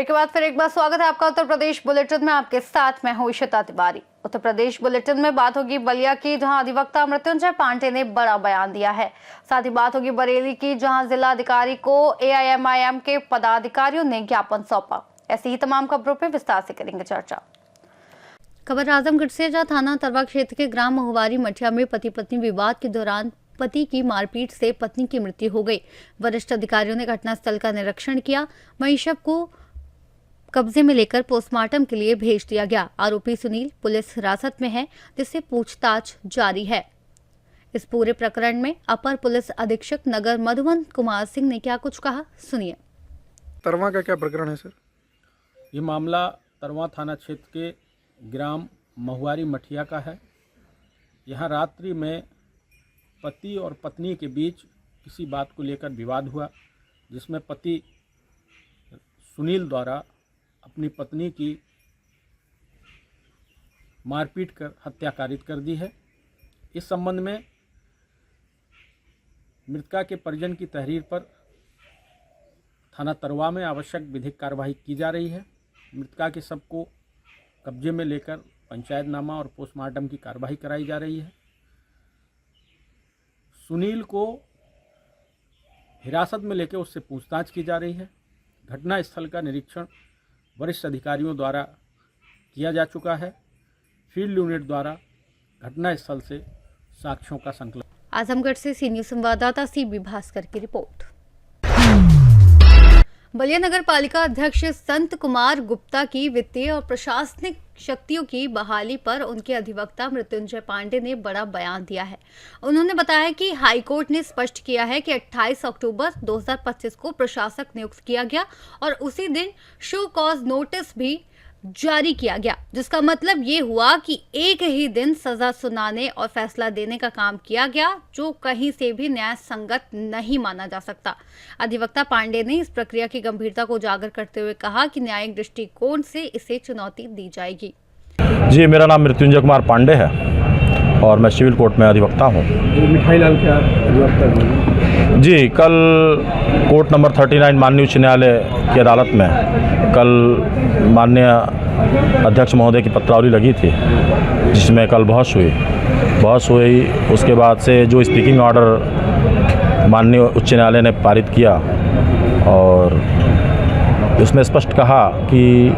Break के बाद फिर एक बार स्वागत है आपका उत्तर प्रदेश बुलेटिन में। आपके साथ मैं हूं इशिता तिवारी। उत्तर प्रदेश बुलेटिन में बात होगी बलिया की, जहां अधिवक्ता मृत्युंजय पांडे ने बड़ा बयान दिया है। साथ ही बात होगी बरेली की, जहां जिला अधिकारी को AIMIM के पदाधिकारियों ने ज्ञापन सौंपा। ऐसी ही तमाम खबरों पर विस्तार से करेंगे चर्चा। खबर आजमगढ़ से, जहां थाना तरवा क्षेत्र के ग्राम महुवारी मठिया में पति पत्नी विवाद के दौरान पति की मारपीट से पत्नी की मृत्यु हो गई। वरिष्ठ अधिकारियों ने घटनास्थल का निरीक्षण किया। वहीं शव को कब्जे में लेकर पोस्टमार्टम के लिए भेज दिया गया। आरोपी सुनील पुलिस हिरासत में है, जिससे पूछताछ जारी है। इस पूरे प्रकरण में अपर पुलिस अधीक्षक नगर मधुवन कुमार सिंह ने क्या कुछ कहा, सुनिए। तरवा का क्या प्रकरण है सर? ये मामला तरवा थाना क्षेत्र के ग्राम महुवारी मठिया का है। यहाँ रात्रि में पति और पत्नी के बीच किसी बात को लेकर विवाद हुआ, जिसमें पति सुनील द्वारा अपनी पत्नी की मारपीट कर हत्या कारित कर दी है। इस संबंध में मृतका के परिजन की तहरीर पर थाना तरवा में आवश्यक विधिक कार्यवाही की जा रही है। मृतका के शव को कब्जे में लेकर पंचायतनामा और पोस्टमार्टम की कार्यवाही कराई जा रही है। सुनील को हिरासत में लेकर उससे पूछताछ की जा रही है। घटनास्थल का निरीक्षण वरिष्ठ अधिकारियों द्वारा किया जा चुका है। फील्ड यूनिट द्वारा घटनास्थल से साक्ष्यों का संकलन। आजमगढ़ से सीनियर संवाददाता CB भास्कर की रिपोर्ट। बलिया नगर पालिका अध्यक्ष संत कुमार गुप्ता की वित्तीय और प्रशासनिक शक्तियों की बहाली पर उनके अधिवक्ता मृत्युंजय पांडे ने बड़ा बयान दिया है। उन्होंने बताया कि हाईकोर्ट ने स्पष्ट किया है कि 28 अक्टूबर 2025 को प्रशासक नियुक्त किया गया और उसी दिन शो कॉज नोटिस भी जारी किया गया, जिसका मतलब ये हुआ कि एक ही दिन सजा सुनाने और फैसला देने का काम किया गया, जो कहीं से भी न्याय संगत नहीं माना जा सकता। अधिवक्ता पांडे ने इस प्रक्रिया की गंभीरता को उजागर करते हुए कहा कि न्यायिक दृष्टिकोण से इसे चुनौती दी जाएगी। जी, मेरा नाम मृत्युंजय कुमार पांडे है और मैं सिविल कोर्ट में अधिवक्ता हूँ। मिठाई लाल क्या अधिवक्ता? जी, कल कोर्ट नंबर 39 माननीय उच्च न्यायालय की अदालत में कल माननीय अध्यक्ष महोदय की पत्रावली लगी थी, जिसमें कल बहस हुई। उसके बाद से जो स्पीकिंग ऑर्डर माननीय उच्च न्यायालय ने पारित किया और उसमें स्पष्ट कहा कि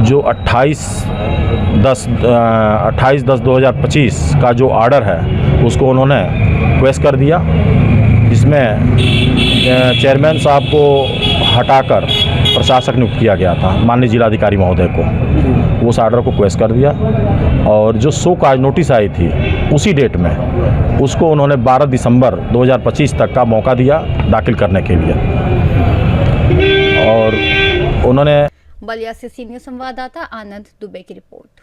जो 28/10/2025 का जो ऑर्डर है उसको उन्होंने क्वेश कर दिया, जिसमें चेयरमैन साहब को हटाकर प्रशासक नियुक्त किया गया था माननीय जिलाधिकारी महोदय को। उस ऑर्डर को क्वेश कर दिया और जो शो कॉज नोटिस आई थी उसी डेट में उसको उन्होंने 12 दिसंबर 2025 तक का मौका दिया दाखिल करने के लिए। और उन्होंने बलिया से सीनियर संवाददाता आनंद दुबे की रिपोर्ट।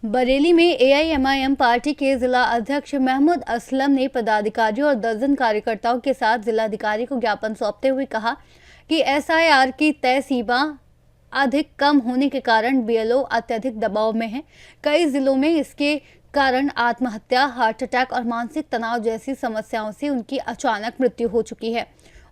बरेली में AIMIM पार्टी के जिला अध्यक्ष महमूद असलम ने पदाधिकारियों और दर्जन कार्यकर्ताओं के साथ जिलाधिकारी को ज्ञापन सौंपते हुए कहा कि SIR की तय सीमा अधिक कम होने के कारण BLO अत्यधिक दबाव में है। कई जिलों में इसके कारण आत्महत्या, हार्ट अटैक और मानसिक तनाव जैसी समस्याओं से उनकी अचानक मृत्यु हो चुकी है।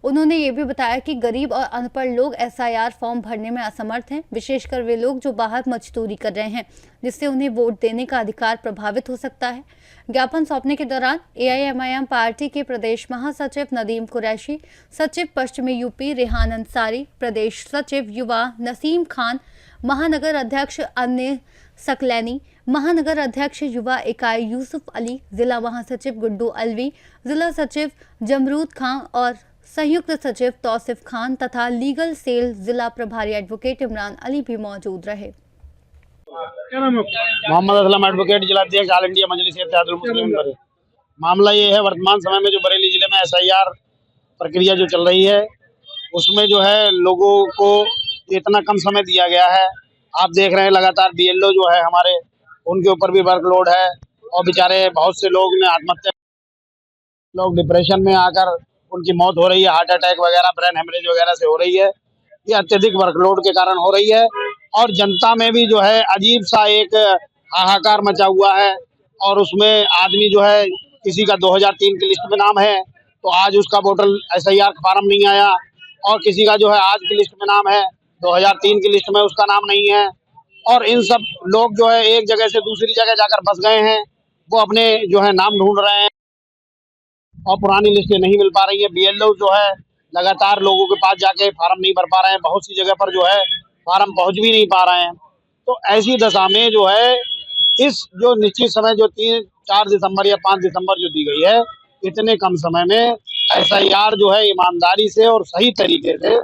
उन्होंने ये भी बताया कि गरीब और अनपढ़ लोग SIR फॉर्म भरने में असमर्थ हैं, विशेषकर वे लोग जो बाहर मजदूरी कर रहे हैं, जिससे उन्हें वोट देने का अधिकार प्रभावित हो सकता है। ज्ञापन सौंपने के दौरान AIMIM पार्टी के प्रदेश महासचिव नदीम कुरैशी, सचिव पश्चिमी UP रेहान अंसारी, प्रदेश सचिव युवा नसीम खान, महानगर अध्यक्ष अन्य सकलैनी, महानगर अध्यक्ष युवा इकाई यूसुफ अली, जिला महासचिव गुड्डू अलवी, जिला सचिव जमरूद खान और संयुक्त सचिव तौसिफ खान तथा लीगल सेल जिला प्रभारी एडवोकेट इमरान अली भी मौजूद रहे। क्या नाम है? मोहम्मद असलम, एडवोकेट, जिला अध्यक्ष ऑल इंडिया मजलिस इत्तेहादुल मुस्लिमीन बरेली। मामला ये है, वर्तमान समय में जो बरेली जिले में SIR प्रक्रिया जो चल रही है उसमें जो है लोगों को इतना कम समय दिया गया है। आप देख रहे हैं लगातार BLO जो है हमारे, उनके ऊपर भी वर्कलोड है और बेचारे बहुत से लोग ने आत्महत्या, लोग डिप्रेशन में आकर उनकी मौत हो रही है, हार्ट अटैक वगैरह, ब्रेन हेमरेज वगैरह से हो रही है। ये अत्यधिक वर्कलोड के कारण हो रही है और जनता में भी जो है अजीब सा एक हाहाकार मचा हुआ है। और उसमें आदमी जो है किसी का 2003 की लिस्ट में नाम है तो आज उसका वोटर SIR फार्म नहीं आया, और किसी का जो है आज की लिस्ट में नाम है, 2003 की लिस्ट में उसका नाम नहीं है। और इन सब लोग जो है एक जगह से दूसरी जगह जाकर बस गए हैं, वो अपने जो है नाम ढूंढ रहे हैं और पुरानी लिस्टें नहीं मिल पा रही है। बीएलओ जो है लगातार लोगों के पास जाके फार्म नहीं भर पा रहे हैं, बहुत सी जगह पर जो है फार्म पहुंच भी नहीं पा रहे हैं। तो ऐसी दशा में जो है इस जो निश्चित समय जो 4 दिसंबर या 5 दिसंबर जो दी गई है, इतने कम समय में एसआईआर जो है ईमानदारी से और सही तरीके से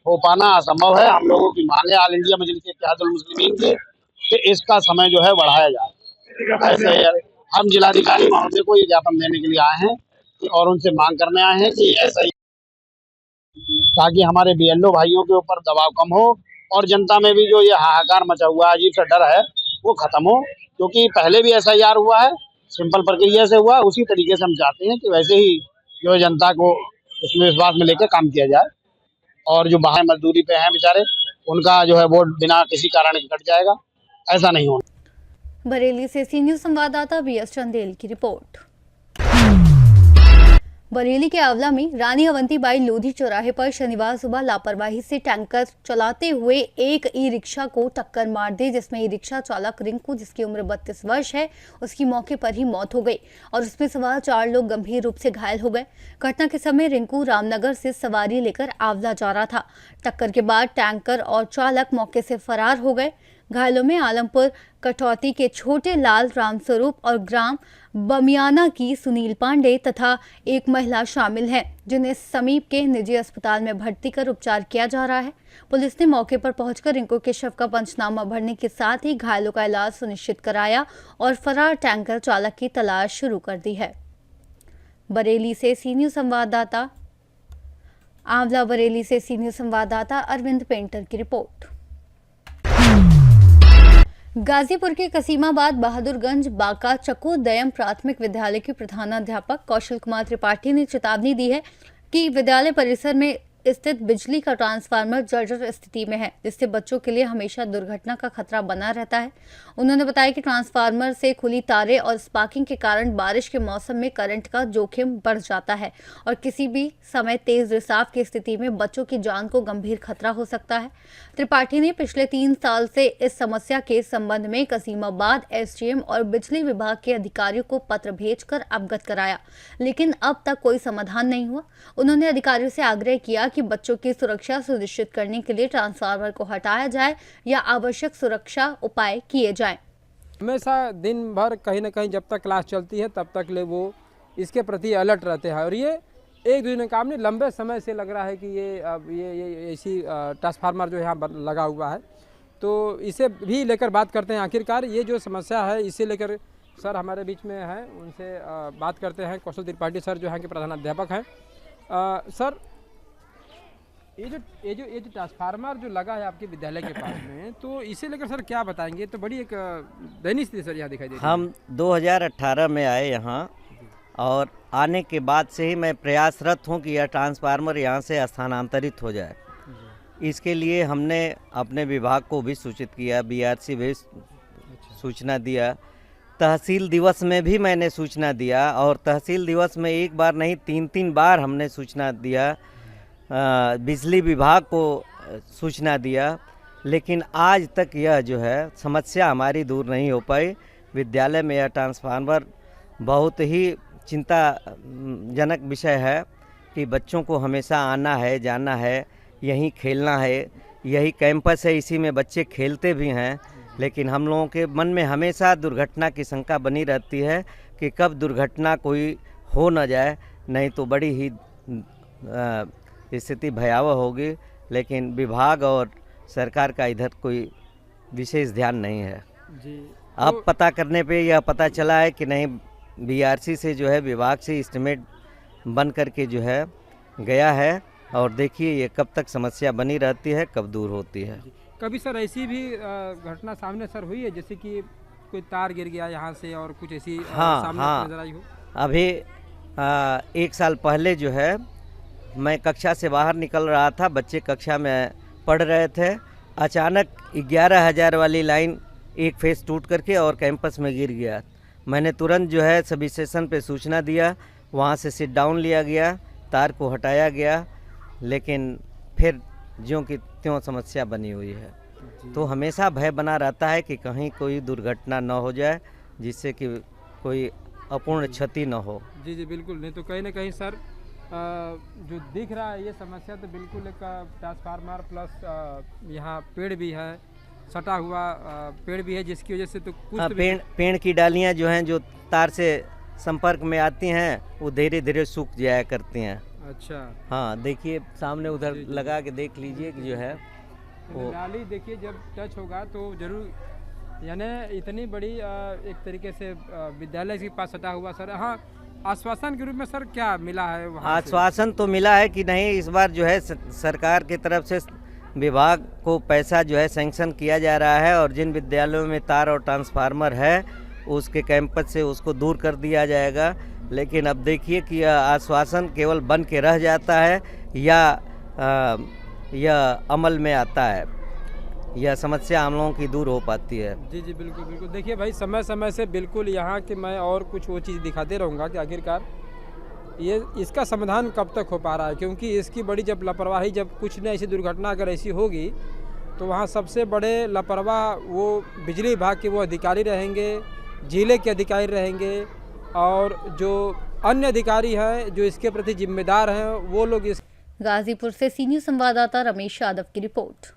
हो पाना असंभव है। हम लोगों की मांग है ऑल इंडिया मजलिस इत्तेहादुल मुस्लिमीन से कि इसका समय जो है बढ़ाया जाए। ऐसे हम जिलाधिकारी महोदय को ये ज्ञापन देने के लिए आए हैं और उनसे मांग करने आए हैं कि ऐसा ताकि हमारे बीएलओ भाइयों के ऊपर दबाव कम हो और जनता में भी जो ये हाहाकार मचा हुआ अजीब सा डर है वो खत्म हो, क्योंकि पहले भी एसआईआर हुआ है, सिंपल प्रक्रिया से हुआ, उसी तरीके से हम चाहते हैं कि वैसे ही जो जनता को उसमें विश्वास में लेकर काम किया जाए। और जो बाहर मजदूरी पे हैं बेचारे, उनका जो है वोट बिना किसी कारण के कट जाएगा, ऐसा नहीं होना। बरेली से सी न्यूज संवाददाता बीएस चंदेल की रिपोर्ट। बरेली के आंवला में रानी अवंतीबाई लोधी चौराहे पर शनिवार सुबह लापरवाही से टैंकर चलाते हुए एक ई रिक्शा को टक्कर मार दी, जिसमें ई रिक्शा चालक रिंकू, जिसकी उम्र 32 वर्ष है, उसकी मौके पर ही मौत हो गई और उसमें सवार 4 लोग गंभीर रूप से घायल हो गए। घटना के समय रिंकू रामनगर से सवारी लेकर आंवला जा रहा था। टक्कर के बाद टैंकर और चालक मौके से फरार हो गए। घायलों में आलमपुर कटौती के छोटे लाल रामस्वरूप और ग्राम बमियाना की सुनील पांडे तथा एक महिला शामिल हैं, जिन्हें समीप के निजी अस्पताल में भर्ती कर उपचार किया जा रहा है। पुलिस ने मौके पर पहुंचकर रिंकू के शव का पंचनामा भरने के साथ ही घायलों का इलाज सुनिश्चित कराया और फरार टैंकर चालक की तलाश शुरू कर दी है। बरेली से सी न्यूज संवाददाता आंवला बरेली से सी न्यूज संवाददाता अरविंद पेंटर की रिपोर्ट। गाजीपुर के कसीमाबाद बहादुरगंज बाका चकोदयम प्राथमिक विद्यालय के प्रधानाध्यापक कौशल कुमार त्रिपाठी ने चेतावनी दी है कि विद्यालय परिसर में स्थित बिजली का ट्रांसफार्मर जर्जर स्थिति में है, जिससे बच्चों के लिए हमेशा दुर्घटना का खतरा बना रहता है। उन्होंने बताया कि ट्रांसफार्मर से खुली तारें और स्पार्किंग के कारण बारिश के मौसम में करंट का जोखिम बढ़ जाता है और किसी भी समय तेज रिसाव की स्थिति में बच्चों की जान को गंभीर खतरा हो सकता है। त्रिपाठी ने पिछले 3 साल से इस समस्या के संबंध में कसीमाबाद एसडीएम और बिजली विभाग के अधिकारियों को पत्र भेजकर अवगत कराया, लेकिन अब तक कोई समाधान नहीं हुआ। उन्होंने अधिकारियों से आग्रह किया कि बच्चों की सुरक्षा सुनिश्चित करने के लिए ट्रांसफार्मर को हटाया जाए या आवश्यक सुरक्षा उपाय किए जाएं। हमेशा दिन भर कहीं ना कहीं जब तक क्लास चलती है तब तक ले वो इसके प्रति अलर्ट रहते हैं और ये एक दो दिन काम नहीं, लंबे समय से लग रहा है कि ये ऐसी ट्रांसफार्मर जो यहाँ लगा हुआ है, तो इसे भी लेकर बात करते हैं। आखिरकार ये जो समस्या है इसे लेकर सर हमारे बीच में हैं, उनसे बात करते हैं। कौशल त्रिपाठी सर जो यहाँ के प्रधानाध्यापक हैं। सर ये जो ट्रांसफार्मर जो लगा है आपके विद्यालय के पास में, तो इसे लेकर सर क्या बताएंगे? तो बड़ी एक दयनीय स्थिति सर यहाँ दिखाई दे रही है। हम 2018 में आए यहाँ और आने के बाद से ही मैं प्रयासरत हूँ कि यह ट्रांसफार्मर यहाँ से स्थानांतरित हो जाए। इसके लिए हमने अपने विभाग को भी सूचित किया, बीआरसी भी सूचना दिया, तहसील दिवस में भी मैंने सूचना दिया और तहसील दिवस में एक बार नहीं 3 बार हमने सूचना दिया, बिजली विभाग को सूचना दिया, लेकिन आज तक यह जो है समस्या हमारी दूर नहीं हो पाई। विद्यालय में यह ट्रांसफार्मर बहुत ही चिंताजनक विषय है कि बच्चों को हमेशा आना है, जाना है, यहीं खेलना है, यही कैंपस है, इसी में बच्चे खेलते भी हैं, लेकिन हम लोगों के मन में हमेशा दुर्घटना की शंका बनी रहती है कि कब दुर्घटना कोई हो न जाए, नहीं तो बड़ी ही स्थिति भयावह होगी। लेकिन विभाग और सरकार का इधर कोई विशेष ध्यान नहीं है जी। अब पता करने पे यह पता चला है कि नहीं, बीआरसी से जो है विभाग से एस्टिमेट बन करके जो है गया है और देखिए ये कब तक समस्या बनी रहती है, कब दूर होती है। कभी सर ऐसी भी घटना सामने सर हुई है जैसे कि कोई तार गिर गया यहाँ से और कुछ ऐसी सामने नजर आई हो? अभी 1 साल पहले जो है मैं कक्षा से बाहर निकल रहा था, बच्चे कक्षा में पढ़ रहे थे, अचानक 11,000 वाली लाइन एक फेस टूट करके और कैंपस में गिर गया। मैंने तुरंत जो है सब स्टेशन पे सूचना दिया, वहाँ से सिट डाउन लिया गया, तार को हटाया गया, लेकिन फिर ज्यों की त्यों समस्या बनी हुई है। तो हमेशा भय बना रहता है कि कहीं कोई दुर्घटना न हो जाए जिससे कि कोई अपूर्ण क्षति न हो। जी जी बिल्कुल, नहीं तो कहीं ना कहीं सर जो दिख रहा है ये समस्या तो बिल्कुल एक ट्रांसफार्मर प्लस यहाँ पेड़ भी है, सटा हुआ पेड़ भी है, जिसकी वजह से तो कुछ हाँ, पेड़ की डालियाँ जो हैं जो तार से संपर्क में आती हैं वो धीरे धीरे सूख जाया करती हैं। अच्छा हाँ देखिए सामने उधर जी, जी। लगा के देख लीजिए कि जो है वो डाली देखिए जब टच होगा तो जरूर, यानी इतनी बड़ी एक तरीके से विद्यालय के पास सटा हुआ सर। हाँ, आश्वासन के रूप में सर क्या मिला है वहाँ से? आश्वासन तो मिला है कि नहीं, इस बार जो है सरकार की तरफ से विभाग को पैसा जो है सैंक्शन किया जा रहा है और जिन विद्यालयों में तार और ट्रांसफार्मर है उसके कैंपस से उसको दूर कर दिया जाएगा। लेकिन अब देखिए कि यह आश्वासन केवल बन के रह जाता है या यह अमल में आता है, यह समस्या हम लोगों की दूर हो पाती है। जी जी बिल्कुल बिल्कुल। देखिए भाई समय समय से बिल्कुल यहाँ के मैं और कुछ वो चीज़ दिखाते रहूँगा कि आखिरकार ये इसका समाधान कब तक हो पा रहा है, क्योंकि इसकी बड़ी जब लापरवाही, जब कुछ न ऐसी दुर्घटना अगर ऐसी होगी तो वहाँ सबसे बड़े लापरवाह वो बिजली विभाग के वो अधिकारी रहेंगे, जिले के अधिकारी रहेंगे और जो अन्य अधिकारी हैं जो इसके प्रति जिम्मेदार हैं वो लोग इस। गाजीपुर से सीनियर संवाददाता रमेश यादव की रिपोर्ट।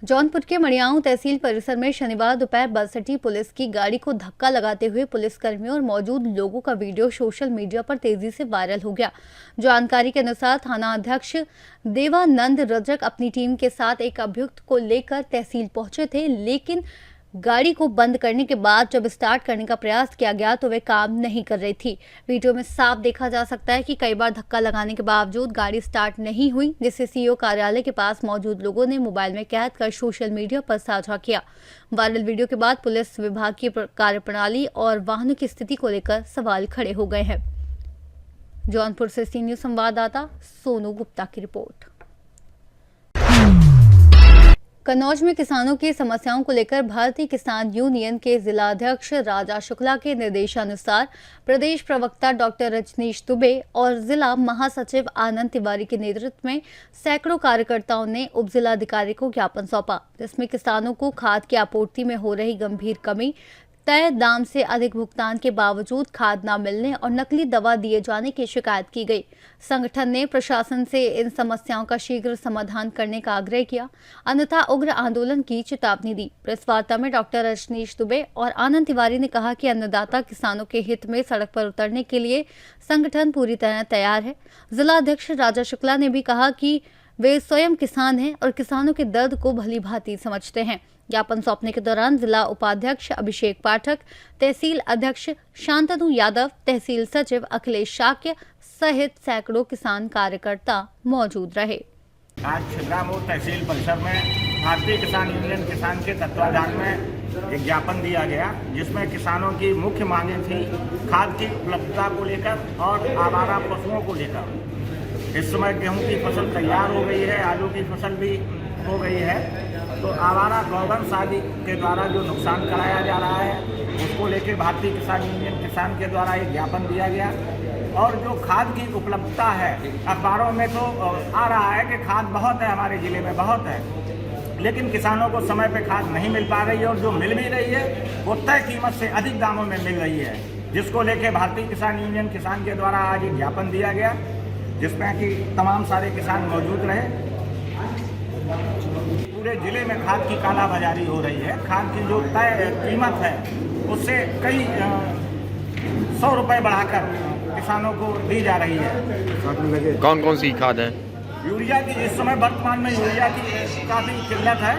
जौनपुर के मड़ियाऊ तहसील परिसर में शनिवार दोपहर बरसठी पुलिस की गाड़ी को धक्का लगाते हुए पुलिसकर्मियों और मौजूद लोगों का वीडियो सोशल मीडिया पर तेजी से वायरल हो गया। जानकारी के अनुसार थाना अध्यक्ष देवानंद रजक अपनी टीम के साथ एक अभियुक्त को लेकर तहसील पहुंचे थे, लेकिन गाड़ी को बंद करने के बाद जब स्टार्ट करने का प्रयास किया गया तो वे काम नहीं कर रही थी। वीडियो में साफ देखा जा सकता है कि कई बार धक्का लगाने के बावजूद गाड़ी स्टार्ट नहीं हुई, जिसे सीईओ कार्यालय के पास मौजूद लोगों ने मोबाइल में कैद कर सोशल मीडिया पर साझा किया। वायरल वीडियो के बाद पुलिस विभाग की कार्यप्रणाली और वाहनों की स्थिति को लेकर सवाल खड़े हो गए हैं। जौनपुर से सीनियर संवाददाता सोनू गुप्ता की रिपोर्ट। कन्नौज में किसानों की समस्याओं को लेकर भारतीय किसान यूनियन के जिला अध्यक्ष राजा शुक्ला के निर्देशानुसार प्रदेश प्रवक्ता डॉक्टर रजनीश दुबे और जिला महासचिव आनंद तिवारी के नेतृत्व में सैकड़ों कार्यकर्ताओं ने उप जिलाधिकारी को ज्ञापन सौंपा, जिसमें किसानों को खाद की आपूर्ति में हो रही गंभीर कमी, तय दाम से अधिक भुगतान के बावजूद खाद न मिलने और नकली दवा दिए जाने की शिकायत की गई। संगठन ने प्रशासन से इन समस्याओं का शीघ्र समाधान करने का आग्रह किया, अन्यथा उग्र आंदोलन की चेतावनी दी। प्रेस वार्ता में डॉक्टर रजनीश दुबे और आनंद तिवारी ने कहा कि अन्नदाता किसानों के हित में सड़क पर उतरने के लिए संगठन पूरी तरह तैयार है। जिला अध्यक्ष राजा शुक्ला ने भी कहा कि वे स्वयं किसान हैं और किसानों के दर्द को भली भांति समझते हैं। ज्ञापन सौंपने के दौरान जिला उपाध्यक्ष अभिषेक पाठक, तहसील अध्यक्ष शांतनु यादव, तहसील सचिव अखिलेश शाक्य सहित सैकड़ों किसान कार्यकर्ता मौजूद रहे। आज छिबरामऊ तहसील परिसर में भारतीय किसान यूनियन किसान के तत्वाधान में एक ज्ञापन दिया गया, जिसमें किसानों की मुख्य मांगें थी खाद की उपलब्धता को लेकर और आवारा पशुओं को लेकर। इस समय गेहूं की फसल तैयार हो गई है, आलू की फसल भी हो गई है, तो आवारा गौवंश आदि के द्वारा जो नुकसान कराया जा रहा है उसको लेकर भारतीय किसान यूनियन किसान के द्वारा एक ज्ञापन दिया गया। और जो खाद की उपलब्धता है, अखबारों में तो आ रहा है कि खाद बहुत है, हमारे ज़िले में बहुत है, लेकिन किसानों को समय पे खाद नहीं मिल पा रही है और जो मिल भी रही है वो तय कीमत से अधिक दामों में मिल रही है, जिसको लेकर भारतीय किसान यूनियन किसान के द्वारा आज एक ज्ञापन दिया गया, जिसमें कि तमाम सारे किसान मौजूद रहे। पूरे जिले में खाद की कालाबाजारी हो रही है। खाद की जो तय कीमत है उससे कई 100 रुपये बढ़ाकर किसानों को दी जा रही है। कौन कौन सी खाद है? यूरिया की इस समय वर्तमान में यूरिया की काफ़ी किल्लत है,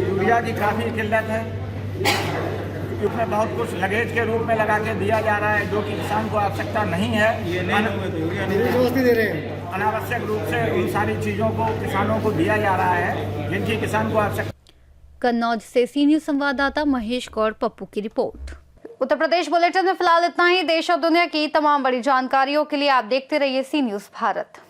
यूरिया की काफ़ी किल्लत है। उसमें बहुत कुछ लगेज के रूप में लगा के दिया जा रहा है, जो कि किसान को आवश्यकता नहीं है। अनावश्यक रूप से उन सारी चीज़ों को किसानों को दिया जा रहा है जिनकी किसान को आवश्यकता। कन्नौज से सीनियर संवाददाता महेश गौड़ पप्पू की रिपोर्ट। उत्तर प्रदेश बुलेटिन में फिलहाल इतना ही। देश और दुनिया की तमाम बड़ी जानकारियों के लिए आप देखते रहिए सी न्यूज़ भारत।